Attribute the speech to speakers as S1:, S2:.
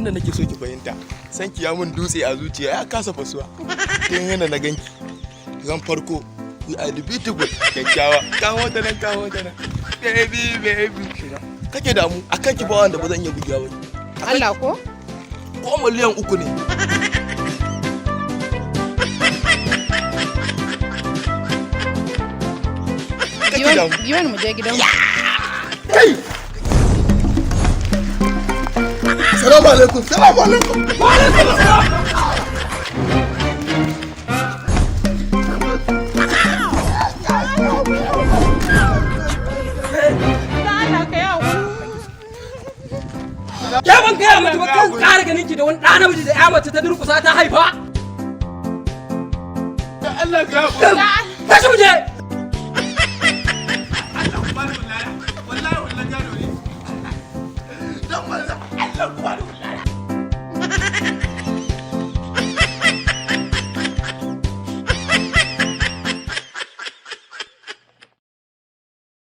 S1: abinda nake so ki fahimta, san ki ya mun dutse a zuciya ya kasa fasuwa. Kin yana na ganki. Zan farko you are the beautiful kyakkyawa. Kawo ta nan. Baby. Kake damu akan ki ba wanda ba zan iya bugiya ba.
S2: Allah ko?
S1: Ko miliyan 3 ne.
S2: Yiwan mu je gidan mu.
S1: Kai! Salamu alaikum. Wa alaikum salam.
S3: Ya ban gaya miki ba kan ƙara ganin ki da wani ɗa namiji da ya mace ta durƙusa ta haifa.
S1: Allah ya
S3: Tashi mu je.